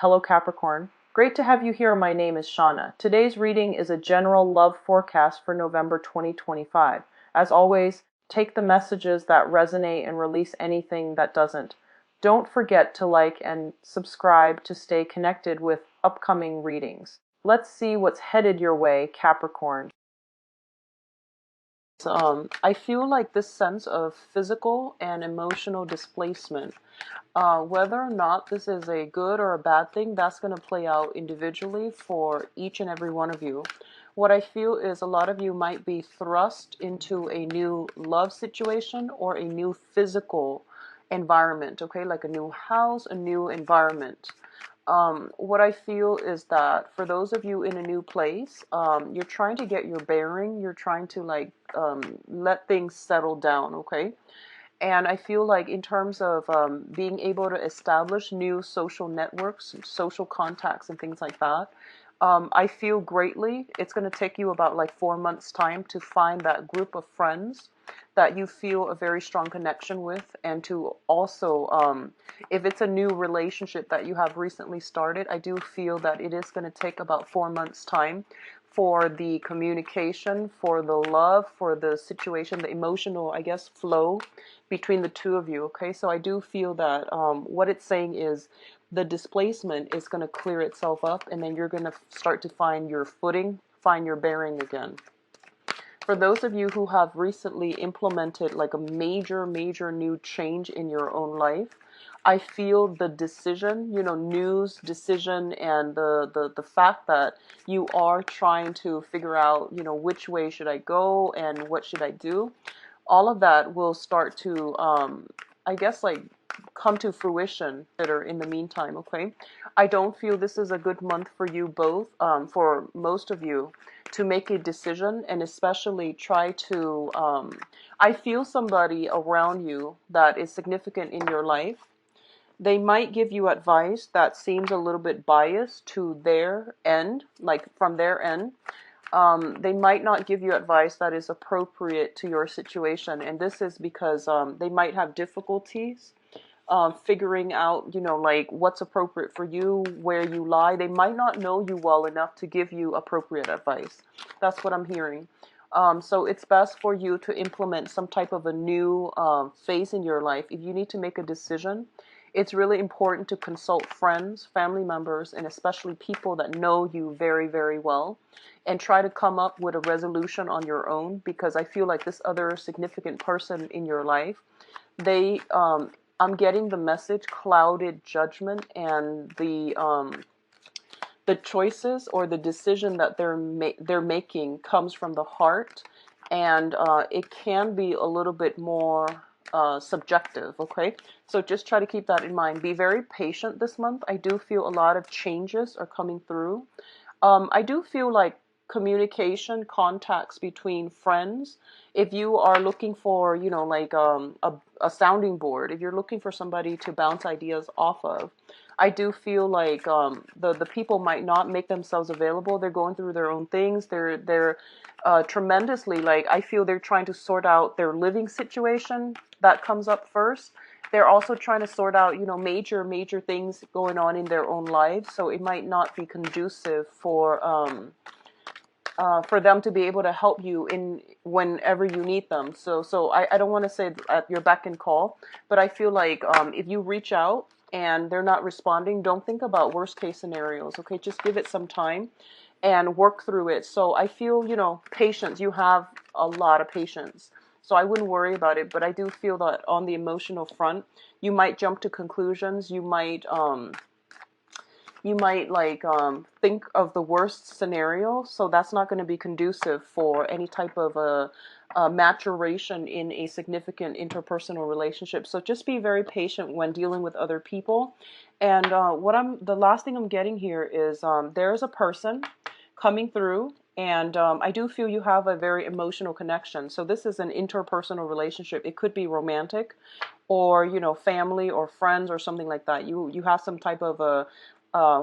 Hello Capricorn. Great to have you here. My name is Shauna. Today's reading is a general love forecast for November 2025. As always, take the messages that resonate and release anything that doesn't. Don't forget to like and subscribe to stay connected with upcoming readings. Let's see what's headed your way, Capricorn. I feel like this sense of physical and emotional displacement. Whether or not this is a good or a bad thing, that's going to play out individually for each and every one of you. What I feel is a lot of you might be thrust into a new love situation or a new physical environment, okay? Like a new house, a new environment. What I feel is that for those of you in a new place, you're trying to get your bearing. You're trying to let things settle down, okay? And I feel like in terms of being able to establish new social networks, social contacts, and things like that, I feel greatly it's going to take you about like 4 months' time to find that group of friends that you feel a very strong connection with, and to also, if it's a new relationship that you have recently started, I do feel that it is going to take about 4 months' time for the communication, for the love, for the situation, the emotional, I guess, flow between the two of you. Okay, so I do feel that what it's saying is the displacement is going to clear itself up, and then you're going to start to find your footing, find your bearing again. For those of you who have recently implemented like a major new change in your own life, I feel the decision, news, decision, and the fact that you are trying to figure out, which way should I go and what should I do. All of that will start to, I guess, like come to fruition better in the meantime, okay? I don't feel this is a good month for you both, for most of you, to make a decision, and especially try to, I feel somebody around you that is significant in your life. They might give you advice that seems a little bit biased to their end, like from their end. They might not give you advice that is appropriate to your situation, and this is because they might have difficulties figuring out, like what's appropriate for you, where you lie. They might not know you well enough to give you appropriate advice. That's what I'm hearing. So it's best for you to implement some type of a new phase in your life. If you need to make a decision, it's really important to consult friends, family members, and especially people that know you very, very well, and try to come up with a resolution on your own, because I feel like this other significant person in your life, they, I'm getting the message clouded judgment, and the choices or the decision that they're making comes from the heart, and it can be a little bit more subjective, okay? So just try to keep that in mind. Be very patient this month. I do feel a lot of changes are coming through. I do feel like communication, contacts between friends. If you are looking for, a sounding board, if you're looking for somebody to bounce ideas off of, I do feel like the people might not make themselves available. They're going through their own things. They're tremendously, like, I feel they're trying to sort out their living situation. That comes up first. They're also trying to sort out, major things going on in their own lives. So it might not be conducive for them to be able to help you in whenever you need them. So I don't want to say at your beck and call, but I feel like if you reach out and they're not responding, don't think about worst case scenarios. Okay, just give it some time and work through it. So I feel, patience. You have a lot of patience. So I wouldn't worry about it, but I do feel that on the emotional front, you might jump to conclusions. You might think of the worst scenario. So that's not going to be conducive for any type of a maturation in a significant interpersonal relationship. So just be very patient when dealing with other people. And the last thing I'm getting here is there's a person coming through, and I do feel you have a very emotional connection. So this is an interpersonal relationship. It could be romantic, or family or friends or something like that. You have some type of a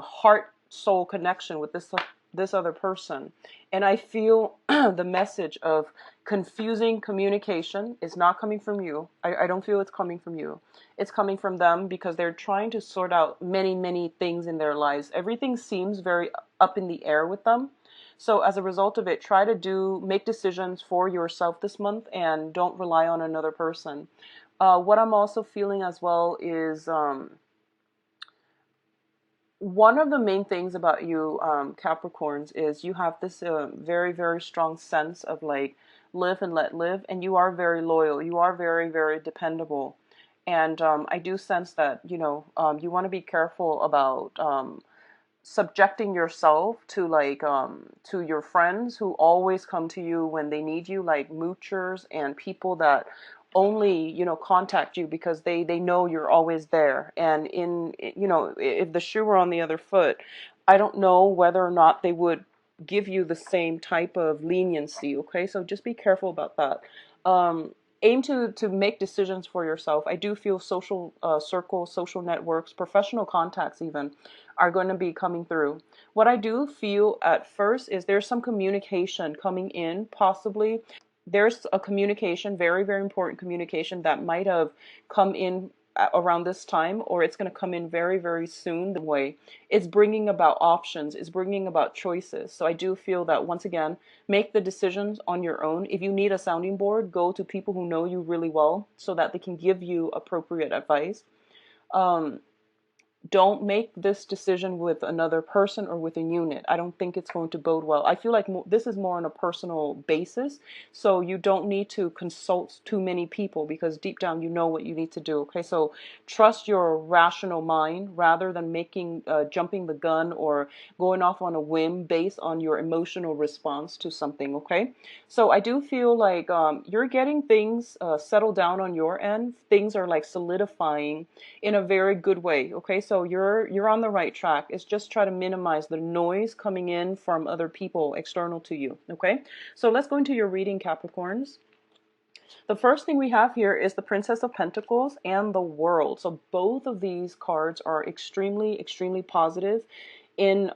heart soul connection with this this other person. And I feel the message of confusing communication is not coming from you. I don't feel it's coming from you. It's coming from them because they're trying to sort out many, many things in their lives. Everything seems very up in the air with them. So as a result of it, try to make decisions for yourself this month and don't rely on another person. What I'm also feeling as well is one of the main things about you, Capricorns, is you have this very, very strong sense of like live and let live, and you are very loyal. You are very, very dependable. And I do sense that, you want to be careful about subjecting yourself to like to your friends who always come to you when they need you, like moochers and people that only contact you because they know you're always there. And if the shoe were on the other foot, I don't know whether or not they would give you the same type of leniency. Okay, so just be careful about that. Aim to make decisions for yourself. I do feel social circles, social networks, professional contacts even are going to be coming through. What I do feel at first is there's some communication coming in, possibly. There's a communication, very, very important communication that might have come in around this time, or it's going to come in very, very soon. The way it's bringing about options, it's bringing about choices. So I do feel that once again, make the decisions on your own. If you need a sounding board, go to people who know you really well so that they can give you appropriate advice. Um, don't make this decision with another person or with a unit. I don't think it's going to bode well. I feel like this is more on a personal basis, so you don't need to consult too many people because deep down you know what you need to do. Okay, so trust your rational mind rather than making jumping the gun or going off on a whim based on your emotional response to something. Okay, so I do feel like you're getting things settled down on your end. Things are like solidifying in a very good way. Okay, so you're on the right track. It's just try to minimize the noise coming in from other people external to you. Okay, so let's go into your reading, Capricorns. The first thing we have here is the Princess of Pentacles and the World. So both of these cards are extremely, extremely positive in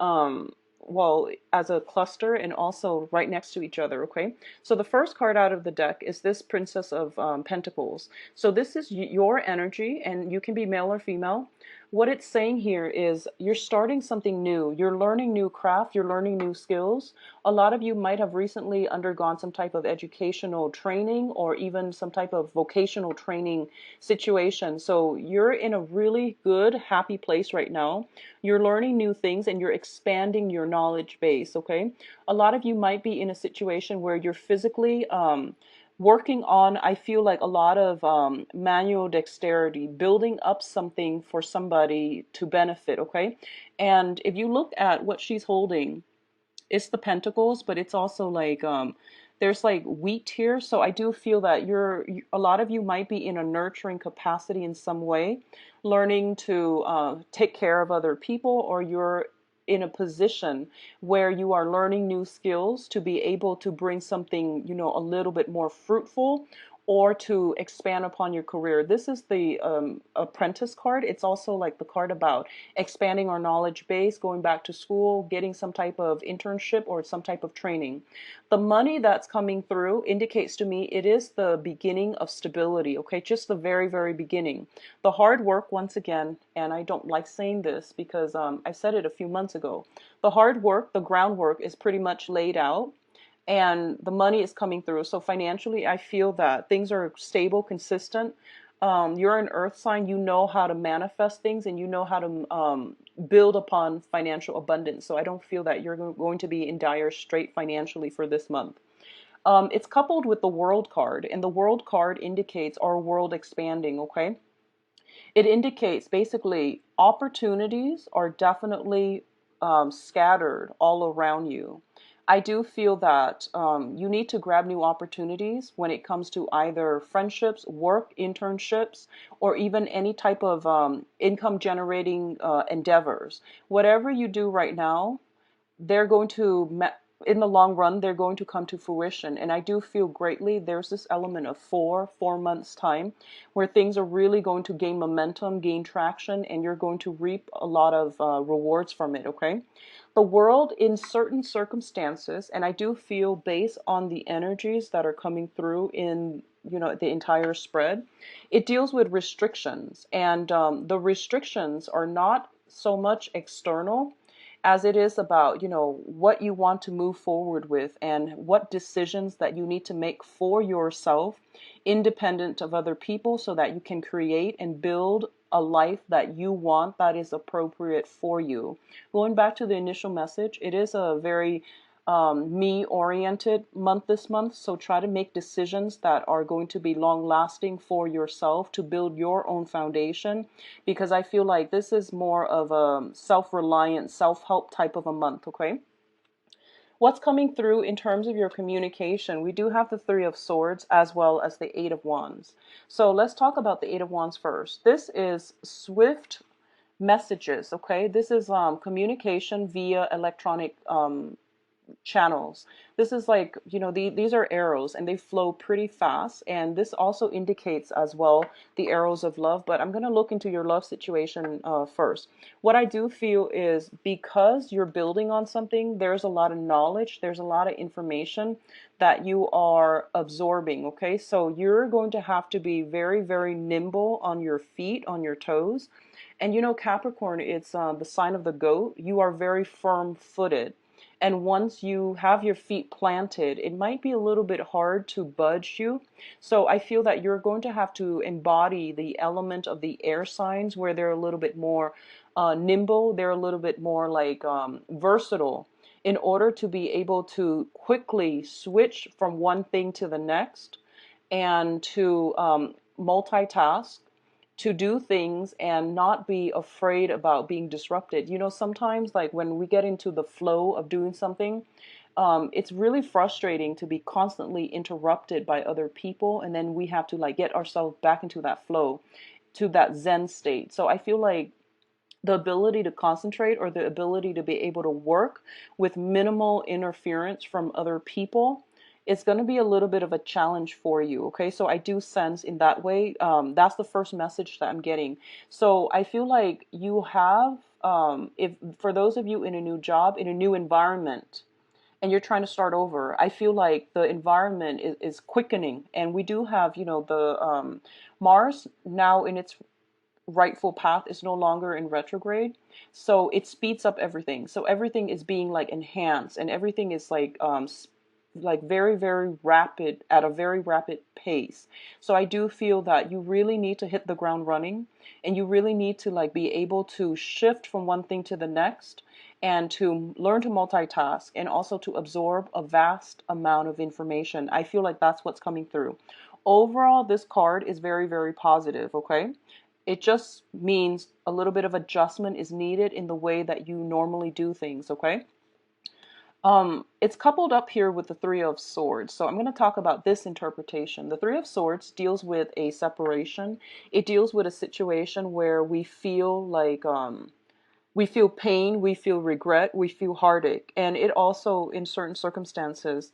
well, as a cluster and also right next to each other. Okay, so the first card out of the deck is this Princess of Pentacles. So this is your energy, and you can be male or female. What it's saying here is you're starting something new. You're learning new craft. You're learning new skills. A lot of you might have recently undergone some type of educational training or even some type of vocational training situation. So you're in a really good, happy place right now. You're learning new things and you're expanding your knowledge base. Okay, a lot of you might be in a situation where you're physically working on, I feel like, a lot of manual dexterity, building up something for somebody to benefit. Okay, and if you look at what she's holding, it's the pentacles, but it's also like there's like wheat here. So I do feel that a lot of you might be in a nurturing capacity in some way, learning to take care of other people, or you're in a position where you are learning new skills to be able to bring something, a little bit more fruitful, or to expand upon your career. This is the apprentice card. It's also like the card about expanding our knowledge base, going back to school, getting some type of internship or some type of training. The money that's coming through indicates to me it is the beginning of stability, okay? Just the very, very beginning. The hard work, once again, and I don't like saying this because I said it a few months ago, the hard work, the groundwork is pretty much laid out, and the money is coming through. So financially, I feel that things are stable, consistent. You're an earth sign. You know how to manifest things, and you know how to build upon financial abundance. So I don't feel that you're going to be in dire strait financially for this month. It's coupled with the World card, and the World card indicates our world expanding, okay? It indicates basically opportunities are definitely scattered all around you. I do feel that you need to grab new opportunities when it comes to either friendships, work, internships, or even any type of income generating endeavors. Whatever you do right now, they're going to in the long run, they're going to come to fruition. And I do feel greatly there's this element of 4 months time where things are really going to gain momentum, gain traction, and you're going to reap a lot of rewards from it. Okay. The world in certain circumstances, and I do feel based on the energies that are coming through in, the entire spread, it deals with restrictions. And the restrictions are not so much external as it is about, what you want to move forward with and what decisions that you need to make for yourself, independent of other people, so that you can create and build a life that you want, that is appropriate for you. Going back to the initial message, it is a very me oriented month this month. So try to make decisions that are going to be long lasting for yourself to build your own foundation, because I feel like this is more of a self reliant, self help type of a month. Okay. What's coming through in terms of your communication? We do have the Three of Swords as well as the Eight of Wands. So let's talk about the Eight of Wands first. This is swift messages. Okay. This is communication via electronic channels. This is like, these are arrows and they flow pretty fast. And this also indicates as well the arrows of love. But I'm going to look into your love situation first. What I do feel is because you're building on something, there's a lot of knowledge, there's a lot of information that you are absorbing. Okay, so you're going to have to be very, very nimble on your feet, on your toes. And Capricorn, it's the sign of the goat. You are very firm footed. And once you have your feet planted, it might be a little bit hard to budge you. So I feel that you're going to have to embody the element of the air signs where they're a little bit more nimble. They're a little bit more like versatile in order to be able to quickly switch from one thing to the next and to multitask, to do things and not be afraid about being disrupted. Sometimes like when we get into the flow of doing something, it's really frustrating to be constantly interrupted by other people, and then we have to like get ourselves back into that flow, to that Zen state. So I feel like the ability to concentrate, or the ability to be able to work with minimal interference from other people, it's going to be a little bit of a challenge for you. Okay, so I do sense in that way, that's the first message that I'm getting. So I feel like you have, if for those of you in a new job, in a new environment, and you're trying to start over, I feel like the environment is quickening. And we do have, the Mars now in its rightful path is no longer in retrograde, so it speeds up everything. So everything is being like enhanced, and everything is like very, very rapid, at a very rapid pace. So I do feel that you really need to hit the ground running, and you really need to like be able to shift from one thing to the next, and to learn to multitask, and also to absorb a vast amount of information. I feel like that's what's coming through. Overall, this card is very, very positive. Okay, it just means a little bit of adjustment is needed in the way that you normally do things. Okay. It's coupled up here with the Three of Swords. So I'm going to talk about this interpretation. The Three of Swords deals with a separation. It deals with a situation where we feel like, we feel pain, we feel regret, we feel heartache. And it also, in certain circumstances,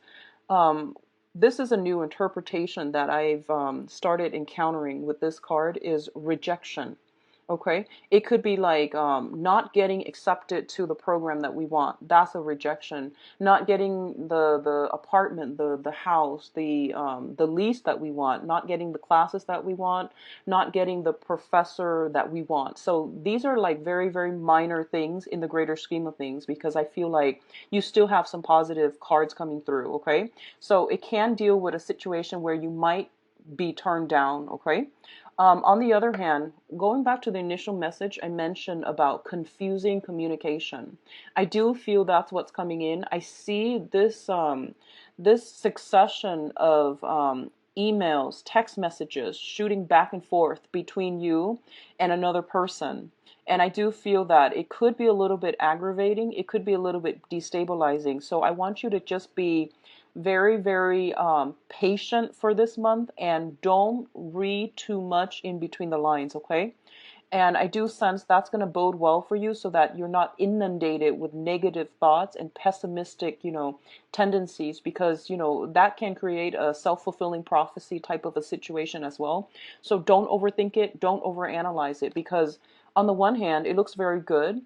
this is a new interpretation that I've started encountering with this card, is rejection. Okay, it could be like not getting accepted to the program that we want. That's a rejection. Not getting the apartment, the house, the lease that we want. Not getting the classes that we want. Not getting the professor that we want. So these are like very, very minor things in the greater scheme of things, because I feel like you still have some positive cards coming through. Okay, so it can deal with a situation where you might be turned down. Okay. On the other hand, going back to the initial message I mentioned about confusing communication, I do feel that's what's coming in. I see this succession of emails, text messages shooting back and forth between you and another person. And I do feel that it could be a little bit aggravating. It could be a little bit destabilizing. So I want you to just be very, very patient for this month, and don't read too much in between the lines. Okay. And I do sense that's going to bode well for you so that you're not inundated with negative thoughts and pessimistic, tendencies, because, that can create a self-fulfilling prophecy type of a situation as well. So don't overthink it, don't overanalyze it, because on the one hand, it looks very good.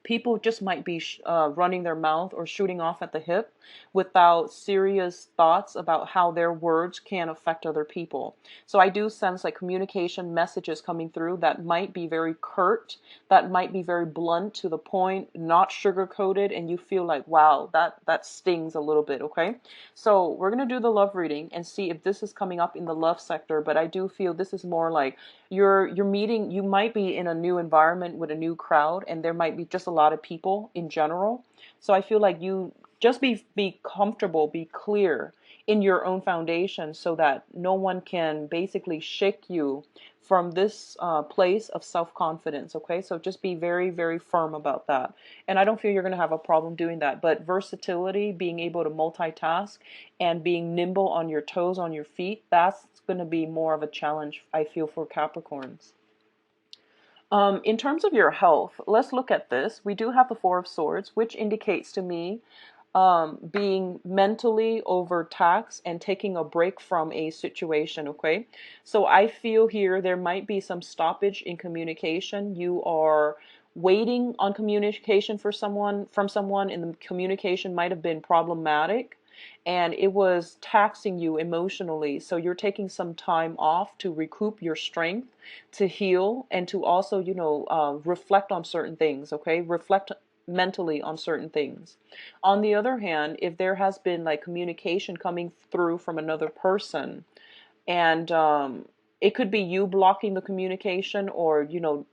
People just might be running their mouth or shooting off at the hip without serious thoughts about how their words can affect other people. So I do sense like communication messages coming through that might be very curt, that might be very blunt to the point, not sugar coated, and you feel like, wow, that stings a little bit. Okay, so we're gonna do the love reading and see if this is coming up in the love sector. But I do feel this is more like you're meeting, you might be in a new environment with a new crowd, and there might be just a lot of people in general. So I feel like you just be comfortable, be clear in your own foundation, so that no one can basically shake you from this place of self-confidence. Okay, so just be very, very firm about that. And I don't feel you're going to have a problem doing that. But versatility, being able to multitask and being nimble on your toes, on your feet, that's going to be more of a challenge, I feel, for Capricorns. In terms of your health, let's look at this. We do have the Four of Swords, which indicates to me being mentally overtaxed and taking a break from a situation. Okay, so I feel here there might be some stoppage in communication. You are waiting on communication for someone from someone, and the communication might have been problematic and it was taxing you emotionally. So you're taking some time off to recoup your strength, to heal, and to also, reflect on certain things. Okay, reflect mentally on certain things. On the other hand, if there has been like communication coming through from another person, and it could be you blocking the communication, or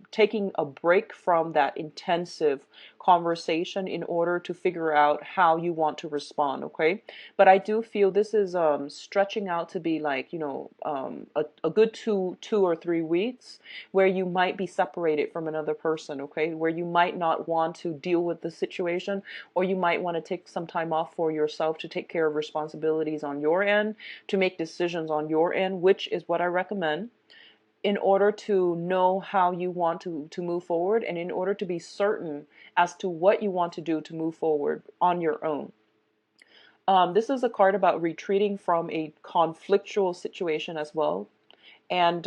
taking a break from that intensive conversation in order to figure out how you want to respond. Okay, but I do feel this is stretching out to be like a good 2 or 3 weeks where you might be separated from another person. Okay, where you might not want to deal with the situation, or you might want to take some time off for yourself to take care of responsibilities on your end, to make decisions on your end, which is what I recommend in order to know how you want to move forward, and in order to be certain as to what you want to do to move forward on your own. This is a card about retreating from a conflictual situation as well. And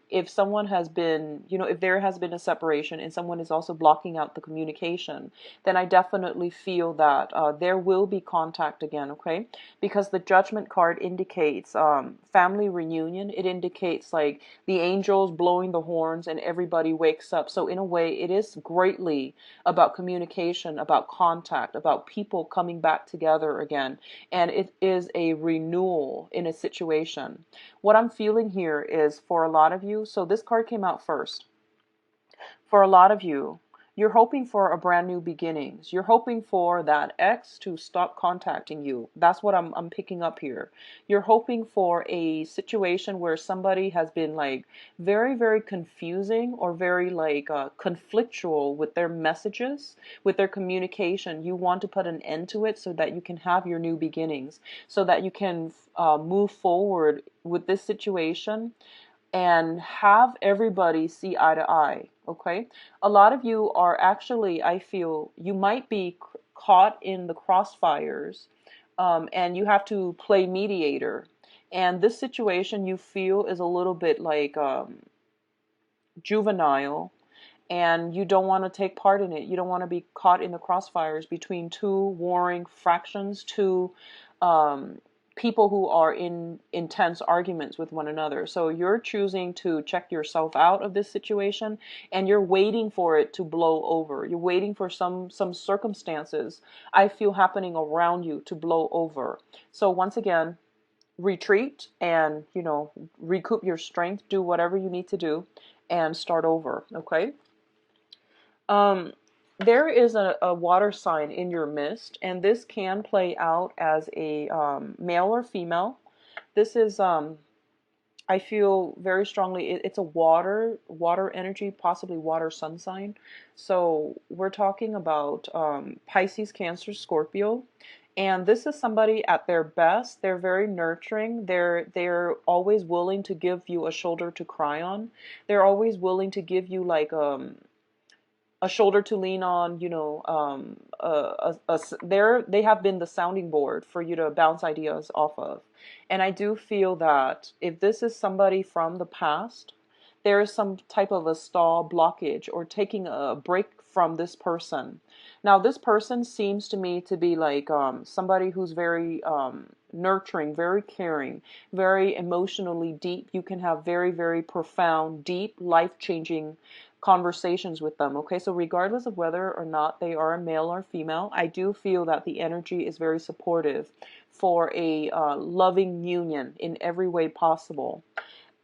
if someone has been, if there has been a separation and someone is also blocking out the communication, then I definitely feel that there will be contact again, okay? Because the Judgment card indicates family reunion. It indicates like the angels blowing the horns and everybody wakes up. So in a way, it is greatly about communication, about contact, about people coming back together again. And it is a renewal in a situation. What I'm feeling here is for a lot of you, so this card came out first. For a lot of you, you're hoping for a brand new beginnings. You're hoping for that ex to stop contacting you. That's what I'm picking up here. You're hoping for a situation where somebody has been like very, very confusing, or very like conflictual with their messages, with their communication. You want to put an end to it so that you can have your new beginnings, so that you can move forward with this situation and have everybody see eye to eye. Okay, a lot of you are actually, I feel you might be caught in the crossfires, and you have to play mediator, and this situation you feel is a little bit like juvenile, and you don't want to take part in it. You don't want to be caught in the crossfires between two warring fractions, two people who are in intense arguments with one another. So you're choosing to check yourself out of this situation, and you're waiting for it to blow over. You're waiting for some circumstances, I feel, happening around you to blow over. So once again, retreat and, recoup your strength, do whatever you need to do, and start over. Okay. Um, there is a water sign in your midst, and this can play out as a male or female. This is, I feel very strongly, it's a water energy, possibly water sun sign. So we're talking about Pisces, Cancer, Scorpio. And this is somebody at their best. They're very nurturing. They're always willing to give you a shoulder to cry on. They're always willing to give you like a shoulder to lean on, they have been the sounding board for you to bounce ideas off of. And I do feel that if this is somebody from the past, there is some type of a stall blockage or taking a break from this person. Now, this person seems to me to be like somebody who's very nurturing, very caring, very emotionally deep. You can have very, very profound, deep, life-changing conversations with them. Okay, so regardless of whether or not they are a male or female, I do feel that the energy is very supportive for a loving union in every way possible.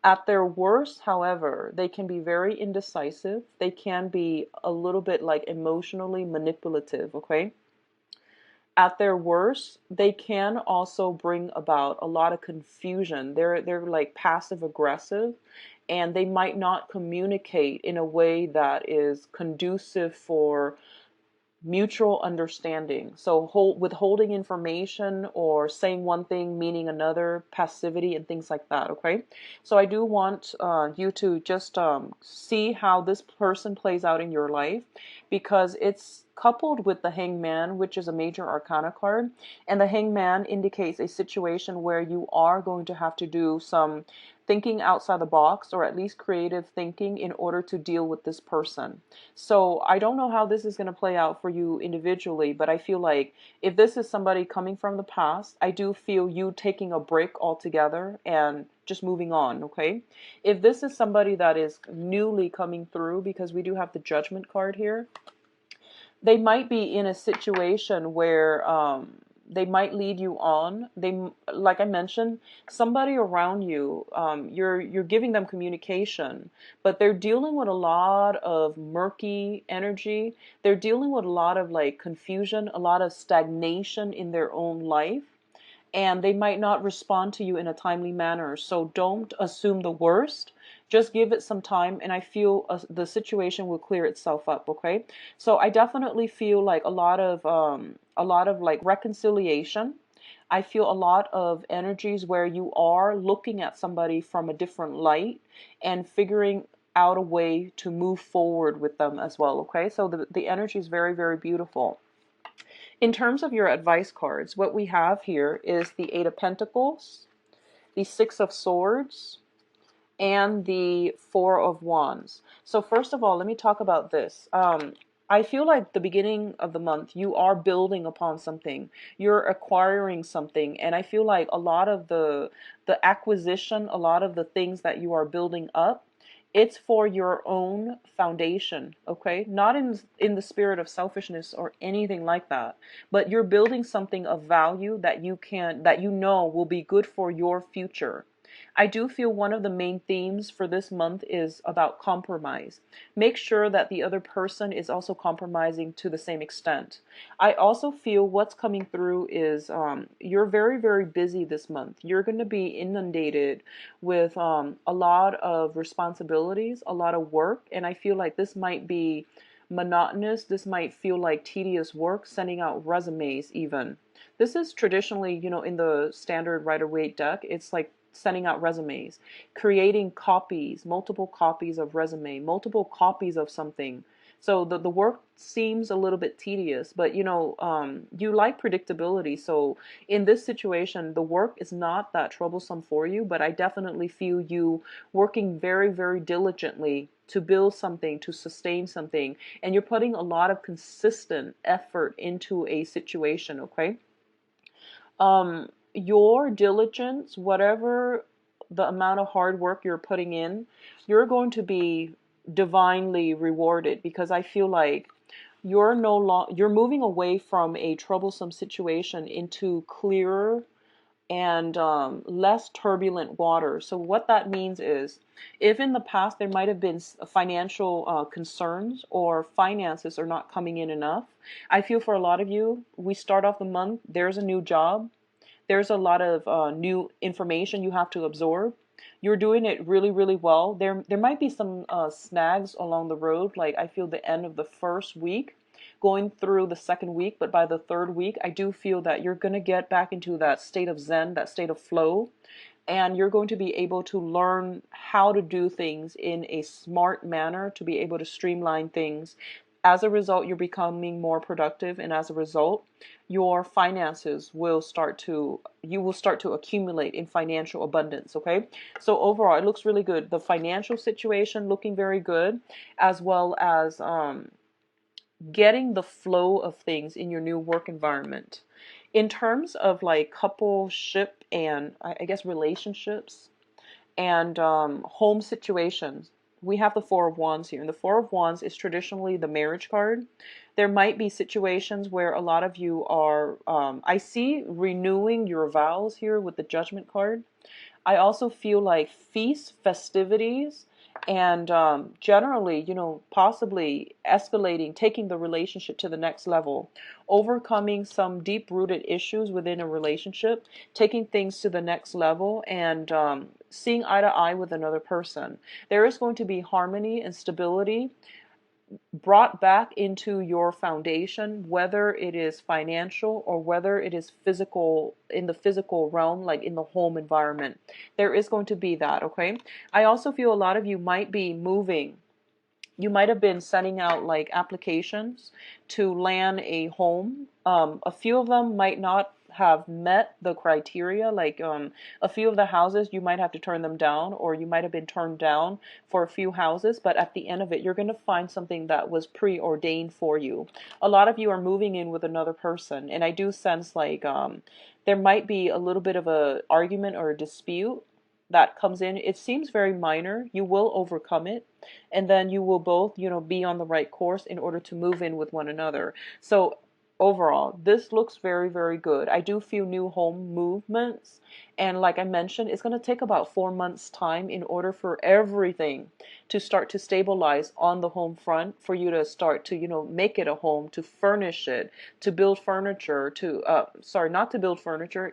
At their worst, however, they can be very indecisive. They can be a little bit like emotionally manipulative, okay? At their worst, they can also bring about a lot of confusion. They're like passive aggressive, and they might not communicate in a way that is conducive for mutual understanding. So withholding information or saying one thing meaning another, passivity and things like that. Okay, so I do want you to just see how this person plays out in your life, because it's coupled with the Hangman, which is a major arcana card, and the Hangman indicates a situation where you are going to have to do some thinking outside the box, or at least creative thinking, in order to deal with this person. So I don't know how this is going to play out for you individually, but I feel like if this is somebody coming from the past, I do feel you taking a break altogether and just moving on, okay? If this is somebody that is newly coming through, because we do have the Judgment card here, they might be in a situation where they might lead you on. They, like I mentioned, somebody around you, you're giving them communication, but they're dealing with a lot of murky energy. They're dealing with a lot of like confusion, a lot of stagnation in their own life, and they might not respond to you in a timely manner. So don't assume the worst. Just give it some time, and I feel the situation will clear itself up. Okay, so I definitely feel like a lot of like reconciliation. I feel a lot of energies where you are looking at somebody from a different light and figuring out a way to move forward with them as well. Okay, so the energy is very, very beautiful. In terms of your advice cards, what we have here is the Eight of Pentacles, the Six of Swords, and the Four of Wands. So first of all, let me talk about this. I feel like the beginning of the month, you are building upon something. You're acquiring something. And I feel like a lot of the acquisition, a lot of the things that you are building up, it's for your own foundation, okay? Not in the spirit of selfishness or anything like that, but you're building something of value that you know will be good for your future. I do feel one of the main themes for this month is about compromise. Make sure that the other person is also compromising to the same extent. I also feel what's coming through is you're very, very busy this month. You're going to be inundated with a lot of responsibilities, a lot of work, and I feel like this might be monotonous. This might feel like tedious work, sending out resumes even. This is traditionally, in the standard Rider-Waite deck, it's like sending out resumes, creating copies, multiple copies of resume, multiple copies of something. So the work seems a little bit tedious, but you like predictability. So in this situation, the work is not that troublesome for you, but I definitely feel you working very, very diligently to build something, to sustain something, and you're putting a lot of consistent effort into a situation, okay? Your diligence, whatever the amount of hard work you're putting in, you're going to be divinely rewarded, because I feel like you're moving away from a troublesome situation into clearer and less turbulent water. So what that means is, if in the past there might have been financial concerns, or finances are not coming in enough, I feel for a lot of you, we start off the month, there's a new job, there's a lot of new information you have to absorb. You're doing it really, really well. There might be some snags along the road, like I feel the end of the first week. going through the second week, but by the third week, I do feel that you're going to get back into that state of zen, that state of flow, and you're going to be able to learn how to do things in a smart manner, to be able to streamline things. As a result, you're becoming more productive, and as a result, your finances will start to, you will start to accumulate in financial abundance. Okay, so overall it looks really good. The financial situation looking very good, as well as getting the flow of things in your new work environment. In terms of like coupleship and I guess relationships and home situations, we have the Four of Wands here. And the Four of Wands is traditionally the marriage card. There might be situations where a lot of you are, I see renewing your vows here with the Judgment card. I also feel like feasts, festivities, and generally, you know, possibly escalating, taking the relationship to the next level, overcoming some deep-rooted issues within a relationship, taking things to the next level, and seeing eye to eye with another person. There is going to be harmony and stability brought back into your foundation, whether it is financial or whether it is physical, in the physical realm, like in the home environment. There is going to be that, okay? I also feel a lot of you might be moving. You might have been sending out like applications to land a home. A few of them might not have met the criteria. Like a few of the houses, you might have to turn them down, or you might have been turned down for a few houses. But at the end of it, you're going to find something that was preordained for you. A lot of you are moving in with another person, and I do sense like there might be a little bit of a argument or a dispute that comes in. It seems very minor. You will overcome it, and then you will both, you know, be on the right course in order to move in with one another. So overall, this looks very, very good. I do feel new home movements, and like I mentioned, it's going to take about 4 months time in order for everything to start to stabilize on the home front, for you to start to, you know, make it a home, to furnish it, to build furniture, to sorry, not to build furniture.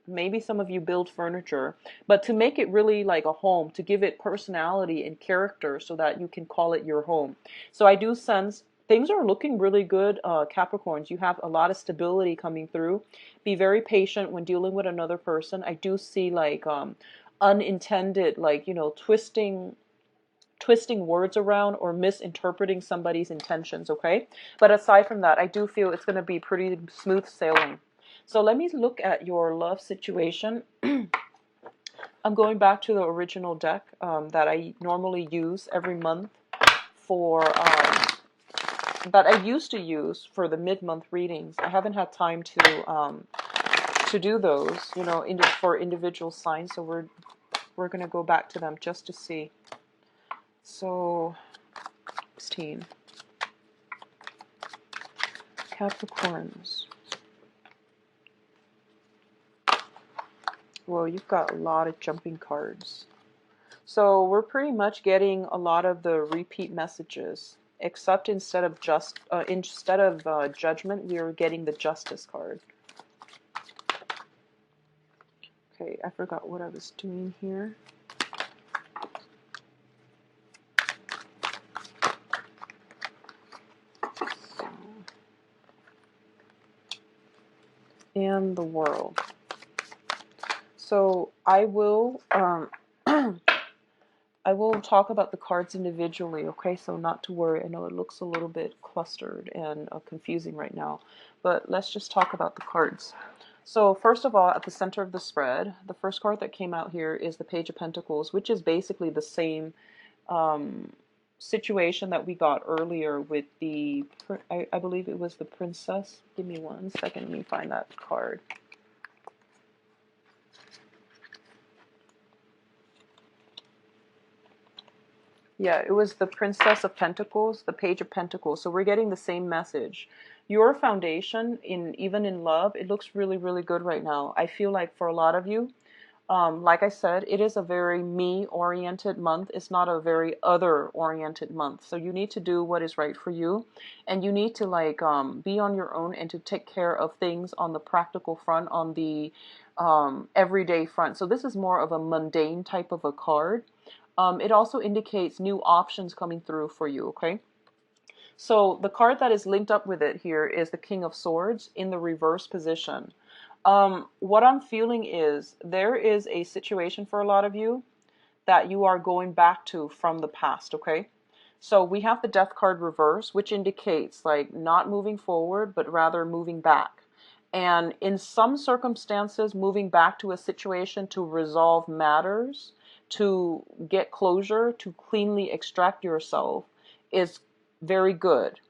Maybe some of you build furniture, but to make it really like a home, to give it personality and character so that you can call it your home. So I do sense things are looking really good, Capricorns. You have a lot of stability coming through. Be very patient when dealing with another person. I do see like unintended, like, you know, twisting words around or misinterpreting somebody's intentions, okay? But aside from that, I do feel it's going to be pretty smooth sailing. So let me look at your love situation. I'm going back to the original deck that I normally use every month for, that I used to use for the mid-month readings. I haven't had time to do those, you know, for individual signs. So we're going to go back to them just to see. So 16 Capricorns. Well, you've got a lot of jumping cards. So we're pretty much getting a lot of the repeat messages, except instead of judgment, we are getting the justice card. Okay, I forgot what I was doing here. And the world. So I will I will talk about the cards individually, okay? So not to worry. I know it looks a little bit clustered and confusing right now, but let's just talk about the cards. So first of all, at the center of the spread, the first card that came out here is the Page of Pentacles, which is basically the same situation that we got earlier with the, I believe it was the Princess. Give me 1 second, let me find that card. Yeah, it was the Princess of Pentacles, the Page of Pentacles. So we're getting the same message. Your foundation, even in love, it looks really, really good right now. I feel like for a lot of you, like I said, it is a very me-oriented month. It's not a very other-oriented month. So you need to do what is right for you. And you need to like be on your own and to take care of things on the practical front, on the everyday front. So this is more of a mundane type of a card. It also indicates new options coming through for you, okay? So the card that is linked up with it here is the King of Swords in the reverse position. What I'm feeling is there is a situation for a lot of you that you are going back to from the past, okay? So we have the Death card reverse, which indicates like not moving forward, but rather moving back. And in some circumstances, moving back to a situation to resolve matters, to get closure, to cleanly extract yourself is very good.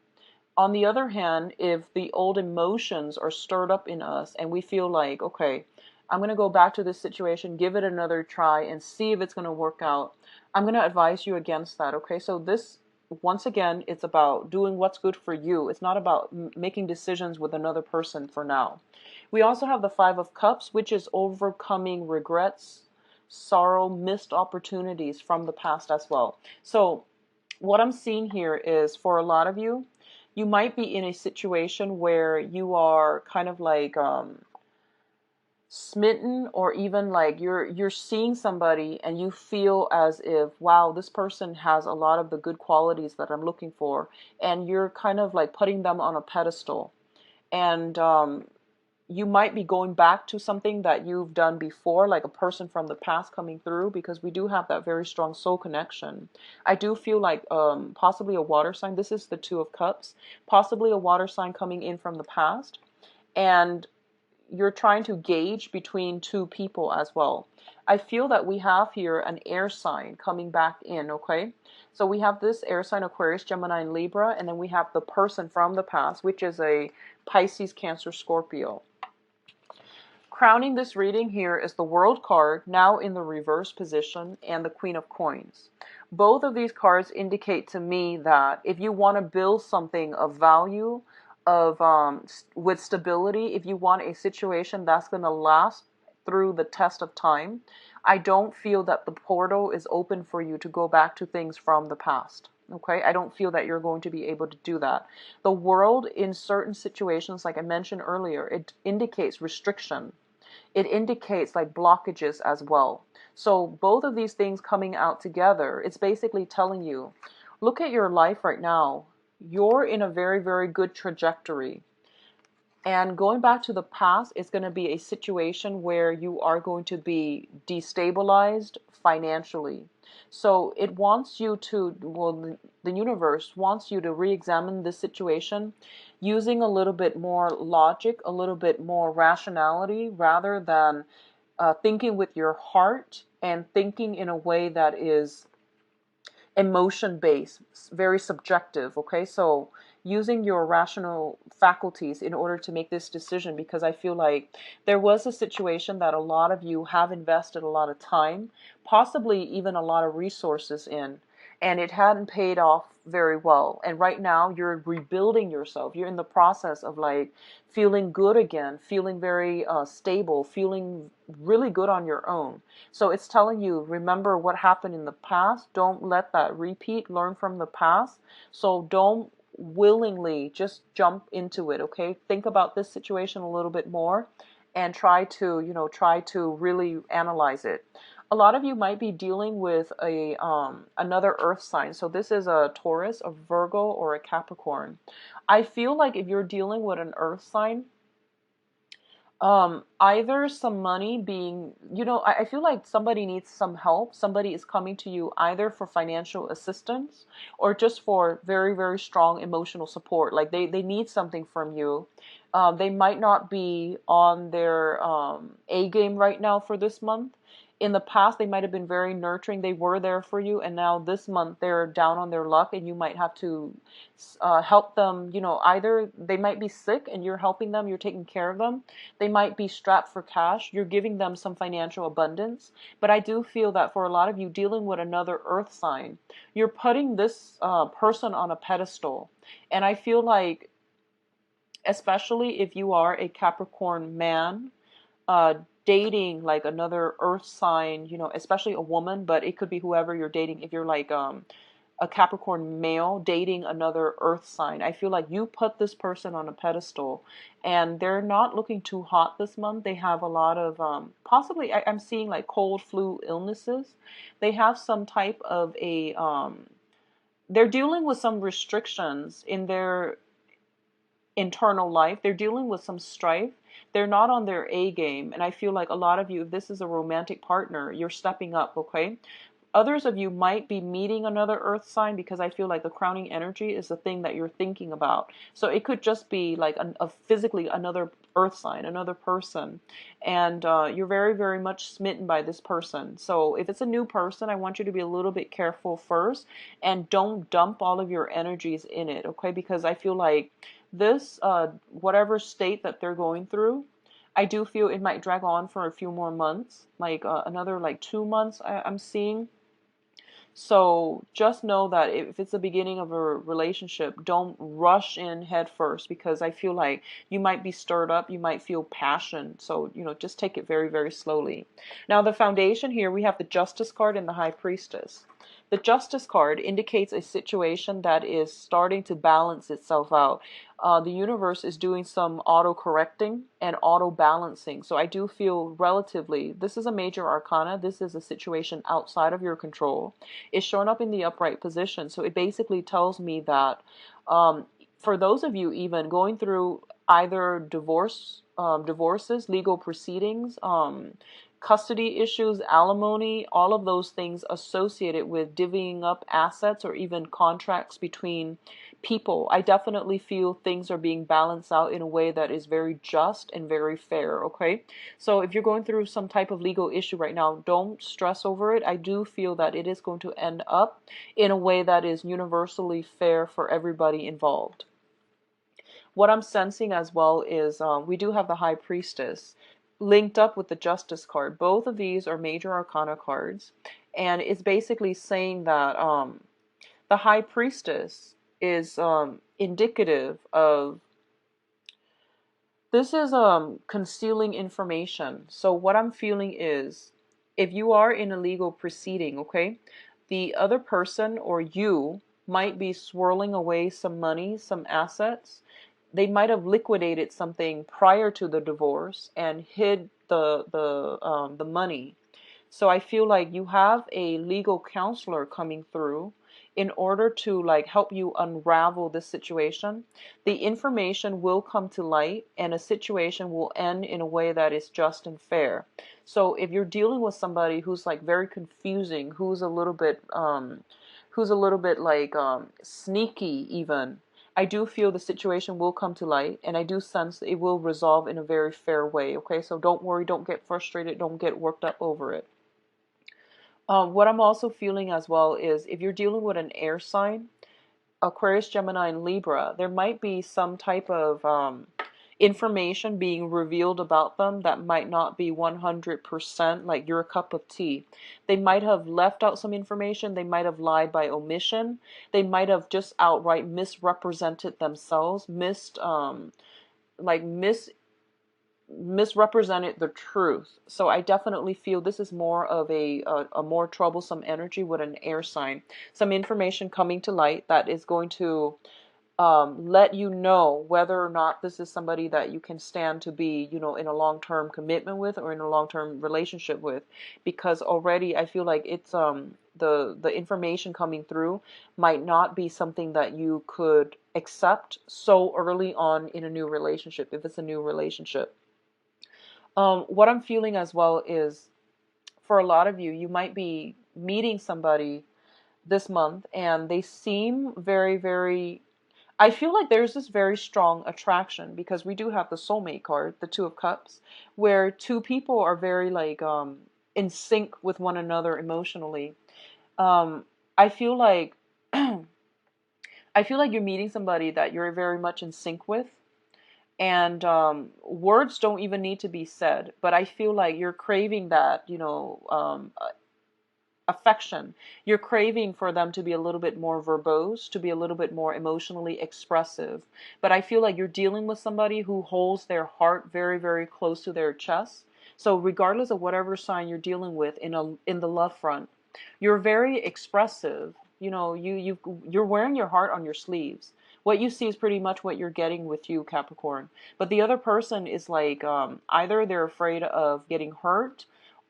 On the other hand, if the old emotions are stirred up in us and we feel like, okay, I'm going to go back to this situation, give it another try, and see if it's going to work out, I'm going to advise you against that, okay? So this, once again, it's about doing what's good for you. It's not about making decisions with another person for now. We also have the Five of Cups, which is overcoming regrets, sorrow, missed opportunities from the past as well. So what I'm seeing here is for a lot of you, you might be in a situation where you are kind of like smitten, or even like you're seeing somebody and you feel as if, wow, this person has a lot of the good qualities that I'm looking for, and you're kind of like putting them on a pedestal. And you might be going back to something that you've done before, like a person from the past coming through, because we do have that very strong soul connection. I do feel like possibly a water sign. This is the Two of Cups. Possibly a water sign coming in from the past. And you're trying to gauge between two people as well. I feel that we have here an air sign coming back in, okay? So we have this air sign, Aquarius, Gemini, and Libra, and then we have the person from the past, which is a Pisces, Cancer, Scorpio. Crowning this reading here is the World card, now in the reverse position, and the Queen of Coins. Both of these cards indicate to me that if you want to build something of value, of with stability, if you want a situation that's going to last through the test of time, I don't feel that the portal is open for you to go back to things from the past. Okay, I don't feel that you're going to be able to do that. The World, in certain situations, like I mentioned earlier, it indicates restriction. It indicates like blockages as well. So both of these things coming out together, it's basically telling you, look at your life right now. You're in a very, very good trajectory. And going back to the past, it's going to be a situation where you are going to be destabilized financially. So it wants you to, well, the universe wants you to re-examine this situation using a little bit more logic, a little bit more rationality, rather than thinking with your heart and thinking in a way that is emotion based, very subjective. Okay, so using your rational faculties in order to make this decision, because I feel like there was a situation that a lot of you have invested a lot of time, possibly even a lot of resources in, and it hadn't paid off very well. And right now you're rebuilding yourself. You're in the process of like feeling good again, feeling very stable, feeling really good on your own. So it's telling you, remember what happened in the past. Don't let that repeat. Learn from the past. So don't willingly just jump into it, okay? Think about this situation a little bit more and try to, try to really analyze it. A lot of you might be dealing with a another earth sign. So this is a Taurus, a Virgo, or a Capricorn. I feel like if you're dealing with an earth sign, either some money being, I feel like somebody needs some help. Somebody is coming to you either for financial assistance or just for very, very strong emotional support. Like they need something from you. They might not be on their A game right now for this month. In the past, they might have been very nurturing. They were there for you. And now this month, they're down on their luck and you might have to help them. Either they might be sick and you're helping them, you're taking care of them. They might be strapped for cash. You're giving them some financial abundance. But I do feel that for a lot of you dealing with another earth sign, you're putting this person on a pedestal. And I feel like, especially if you are a Capricorn man, uh, dating like another earth sign, especially a woman, but it could be whoever you're dating. If you're like a Capricorn male dating another earth sign, I feel like you put this person on a pedestal and they're not looking too hot this month. They have a lot of possibly I'm seeing like cold, flu illnesses. They have some type of a they're dealing with some restrictions in their internal life. They're dealing with some strife. They're not on their A game. And I feel like a lot of you, if this is a romantic partner, you're stepping up, okay? Others of you might be meeting another earth sign, because I feel like the crowning energy is the thing that you're thinking about. So it could just be like a physically another earth sign, another person. And you're very, very much smitten by this person. So if it's a new person, I want you to be a little bit careful first and don't dump all of your energies in it, okay? Because I feel like this, whatever state that they're going through, I do feel it might drag on for a few more months, like another like 2 months I'm seeing. So just know that if it's the beginning of a relationship, don't rush in head first, because I feel like you might be stirred up, you might feel passion. So, just take it very, very slowly. Now, the foundation here, we have the Justice card and the High Priestess. The Justice card indicates a situation that is starting to balance itself out. The universe is doing some auto-correcting and auto-balancing. So I do feel relatively, this is a major arcana. This is a situation outside of your control. It's showing up in the upright position. So it basically tells me that for those of you even going through either divorces, legal proceedings, custody issues, alimony, all of those things associated with divvying up assets or even contracts between people, I definitely feel things are being balanced out in a way that is very just and very fair, okay? So if you're going through some type of legal issue right now, don't stress over it. I do feel that it is going to end up in a way that is universally fair for everybody involved. What I'm sensing as well is we do have the High Priestess linked up with the Justice card. Both of these are major arcana cards, and it's basically saying that the High Priestess is indicative of, this is concealing information. So what I'm feeling is, if you are in a legal proceeding, okay, the other person or you might be swirling away some money, some assets. They might have liquidated something prior to the divorce and hid the money. So I feel like you have a legal counselor coming through in order to like help you unravel this situation. The information will come to light and a situation will end in a way that is just and fair. So if you're dealing with somebody who's like very confusing, who's a little bit like sneaky even, I do feel the situation will come to light, and I do sense that it will resolve in a very fair way, okay? So don't worry, don't get frustrated, don't get worked up over it. What I'm also feeling as well is, if you're dealing with an air sign, Aquarius, Gemini, and Libra, there might be some type of information being revealed about them that might not be 100% like your cup of tea. They might have left out some information. They might have lied by omission. They might have just outright misrepresented themselves, like misrepresented the truth. So I definitely feel this is more of a more troublesome energy with an air sign. Some information coming to light that is going to let you know whether or not this is somebody that you can stand to be, in a long-term commitment with or in a long-term relationship with. Because already I feel like it's the information coming through might not be something that you could accept so early on in a new relationship, if it's a new relationship. What I'm feeling as well is, for a lot of you, you might be meeting somebody this month and they seem very, very, I feel like there's this very strong attraction, because we do have the soulmate card, the Two of Cups, where two people are very like in sync with one another emotionally. I feel like I feel like you're meeting somebody that you're very much in sync with, and words don't even need to be said, but I feel like you're craving that, affection. You're craving for them to be a little bit more verbose, to be a little bit more emotionally expressive. But I feel like you're dealing with somebody who holds their heart very, very close to their chest. So regardless of whatever sign you're dealing with in the love front, you're very expressive. You're wearing your heart on your sleeves. What you see is pretty much what you're getting with you, Capricorn. But the other person is like either they're afraid of getting hurt,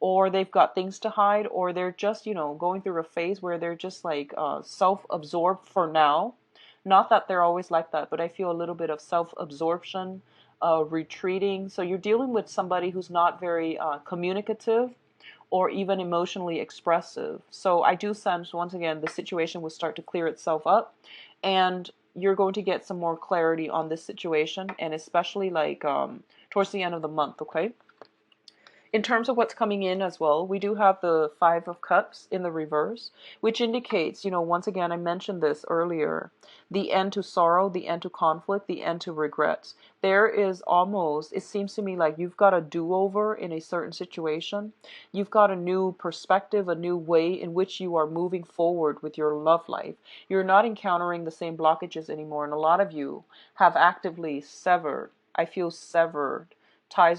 or they've got things to hide, or they're just, going through a phase where they're just like self-absorbed for now. Not that they're always like that, but I feel a little bit of self-absorption, retreating. So you're dealing with somebody who's not very communicative or even emotionally expressive. So I do sense, once again, the situation will start to clear itself up, and you're going to get some more clarity on this situation, and especially like towards the end of the month, okay? In terms of what's coming in as well, we do have the Five of Cups in the reverse, which indicates, once again, I mentioned this earlier, the end to sorrow, the end to conflict, the end to regrets. There is almost, it seems to me like you've got a do-over in a certain situation. You've got a new perspective, a new way in which you are moving forward with your love life. You're not encountering the same blockages anymore, and a lot of you have actively severed, I feel severed, ties